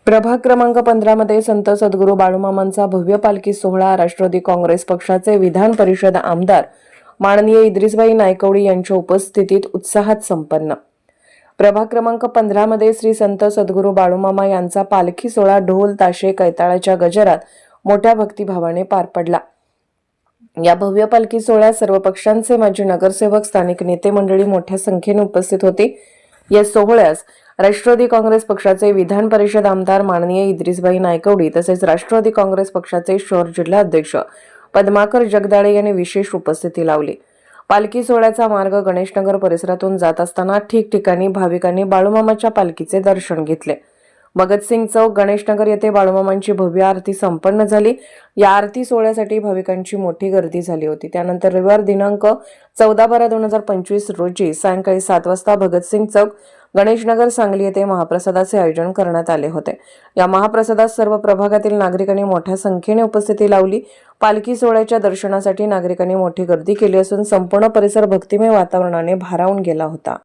प्रभाग क्रमांक 15 मध्ये संत सद्गुरू बाळूमामांचा भव्य पालखी सोहळा राष्ट्रवादी काँग्रेस पक्षाचे विधान परिषद आमदार माननीय इद्रिसभाई नायकवडी यांच्या उपस्थितीत उत्साहात संपन्न। प्रभाग क्रमांक 15 मध्ये श्री संत सद्गुरू बाळूमामा यांचा पालखी सोहळा ढोल ताशे कैताळाच्या गजरात मोठ्या भक्तिभावाने पार पडला। या भव्य पालखी सोहळ्यात सर्व पक्षांचे माजी नगरसेवक, स्थानिक नेते मंडळी मोठ्या संख्येने उपस्थित होते। या सोहळ्यास राष्ट्रवादी काँग्रेस पक्षाचे विधान परिषद आमदार माननीय इद्रिसभाई नायकवडी तसेच राष्ट्रवादी काँग्रेस पक्षाचे शहर जिल्हा अध्यक्ष पद्माकर जगदाळे यांनी विशेष उपस्थिती लावली। पालखी सोहळ्याचा मार्ग गणेशनगर परिसरातून जात असताना ठिकठिकाणी भाविकांनी बाळूमामाच्या पालखीचे दर्शन घेतले। भगतसिंग चौक, गणेशनगर येथे बाळूमामांची भव्य आरती संपन्न झाली। या आरती सोहळ्यासाठी भाविकांची मोठी गर्दी झाली होती। त्यानंतर रविवार दिनांक 14/12/2025 रोजी सायंकाळी 7 वाजता भगतसिंग चौक, गणेशनगर, सांगली येथे महाप्रसादाचे आयोजन करण्यात आले होते। या महाप्रसादात सर्व प्रभागातील नागरिकांनी मोठ्या संख्येने उपस्थिती लावली। पालखी सोहळ्याच्या दर्शनासाठी नागरिकांनी मोठी गर्दी केली असून संपूर्ण परिसर भक्तिमय वातावरणाने भारावून गेला होता।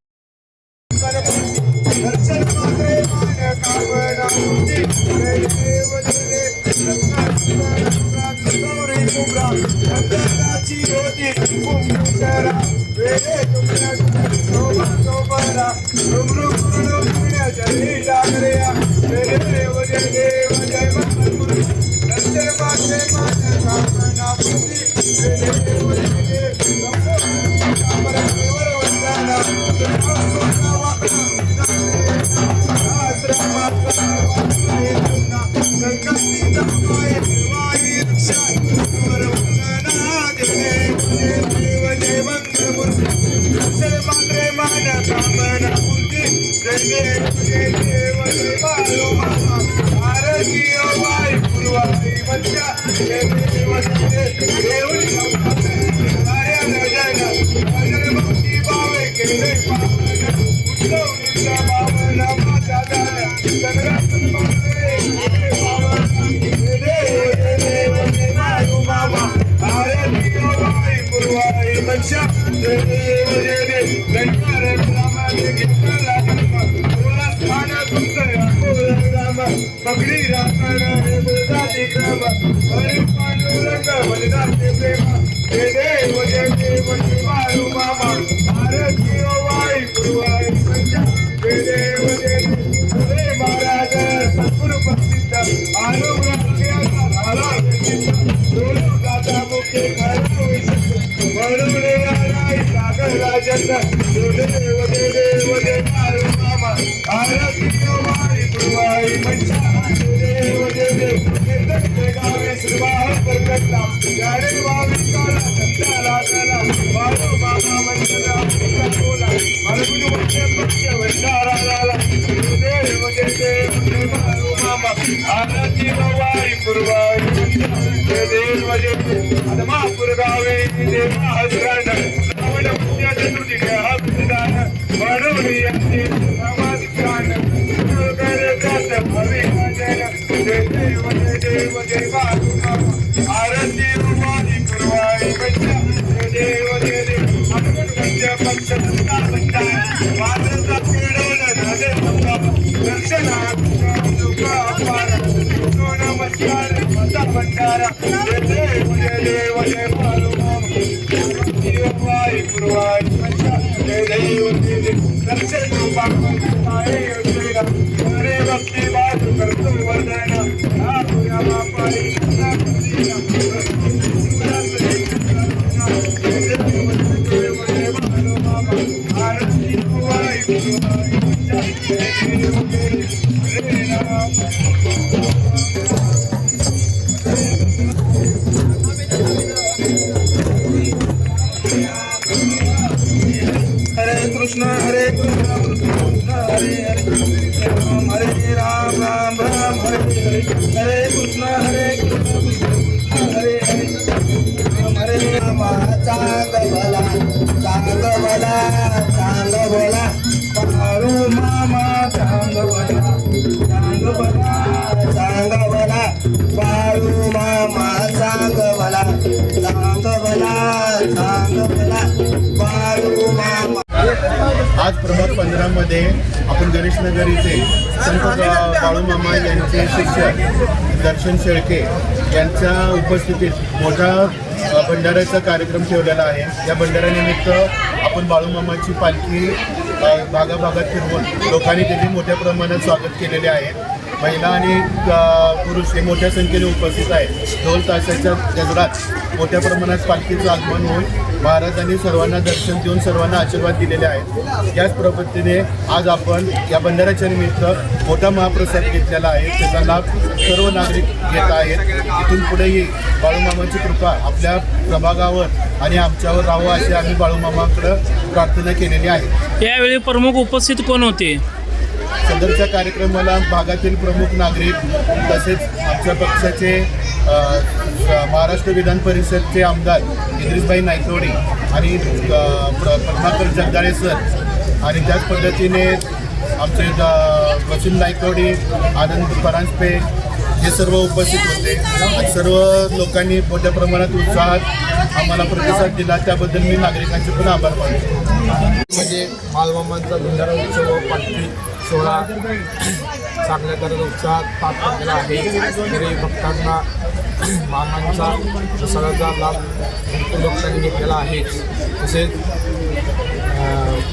आज प्रभाग 15 मध्ये आपण गणेशनगर इथे संत बाळूमामा यांचे शिष्य दर्शन शेळके यांच्या उपस्थितीत मोठा भंडाऱ्याचा कार्यक्रम ठेवलेला आहे. या भंडाऱ्यानिमित्त आपण बाळूमामाची पालखी भागाभागात फिरवून लोकांनी त्याचे मोठ्या प्रमाणात स्वागत केलेले आहे. महिला आणि पुरुष हे मोठ्या संख्येने उपस्थित आहेत. ढोल ताशाच्या गजरात मोठ्या प्रमाणात पालखीचं आगमन होऊन महाराजांनी सर्वांना दर्शन देऊन सर्वांना आशीर्वाद दिलेले आहेत. याच पद्धतीने आज आपण या भंडाऱ्याच्या निमित्त मोठा महाप्रसाद घेतलेला आहे. त्याचा लाभ सर्व नागरिक घेत आहेत. इथून पुढेही बाळूमामाची कृपा आपल्या प्रभागावर आणि आमच्यावर राहावं अशी आम्ही बाळूमामाकडे प्रार्थना केलेली आहे. यावेळी प्रमुख उपस्थित कोण होते? सदरच्या कार्यक्रमाला भागातील प्रमुख नागरिक तसेच आमच्या पक्षाचे महाराष्ट्र विधान परिषदचे आमदार इद्रिसभाई नायकवडी आणि पद्माकर जगदाळे सर आणि त्याच पद्धतीने आमचे वसीम नायकवडी, आनंद परांजपे हे सर्व उपस्थित होते. सर्व लोकांनी मोठ्या प्रमाणात उत्साहात आम्हाला प्रतिसाद दिला त्याबद्दल मी नागरिकांचे पण आभार मानतो. म्हणजे बाळूमामांचा भंडारा उत्सव पालखी सोहळा चांगल्या तऱ्हेने उत्साहात पार पडलेला आहे. तरी भक्तांना मामांचा प्रसादाचा लाभ भरपूर लोकांनी घेतलेला आहे. तसेच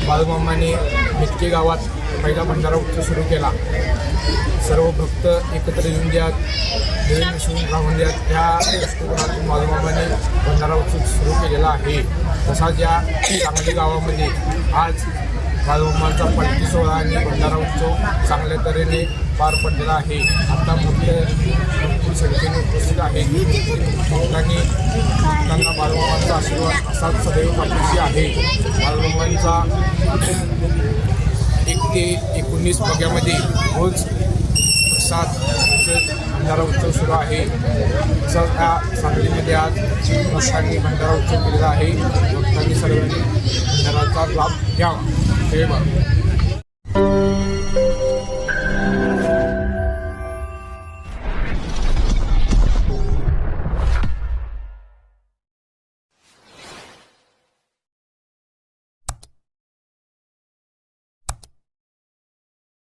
बाळूमामांनी मिटके गावात पहिला भंडारा उत्सव सुरू केला. सर्व भक्त एकत्र येऊन द्यात, मिळून मिसळून राहून द्यात ह्या दृष्टिकोनातून बाळूमामांनी भंडारा उत्सव सुरू केलेला आहे. तसाच या सांगली गावामध्ये आज बाळूमामांचा पालखी सोहळा आणि भंडारा उत्सव चांगल्या तऱ्हेने पार पडलेला आहे. आता भरपूर संख्येने उपस्थित आहे. भक्तांना बाळूमामांचा आशीर्वाद असाच सदैव पाठीशी आहे. बाळूमामांचा 1 ते 19 बग्यामध्ये रोज 7 भंडारा उत्सव सुरू आहे. तसंच ह्या सांगलीमध्ये आज भक्तांनी भंडारा उत्सव केलेला आहे. भक्तांनी सर्वांनी भंडाराचा लाभ घ्यावा. जय बाळू.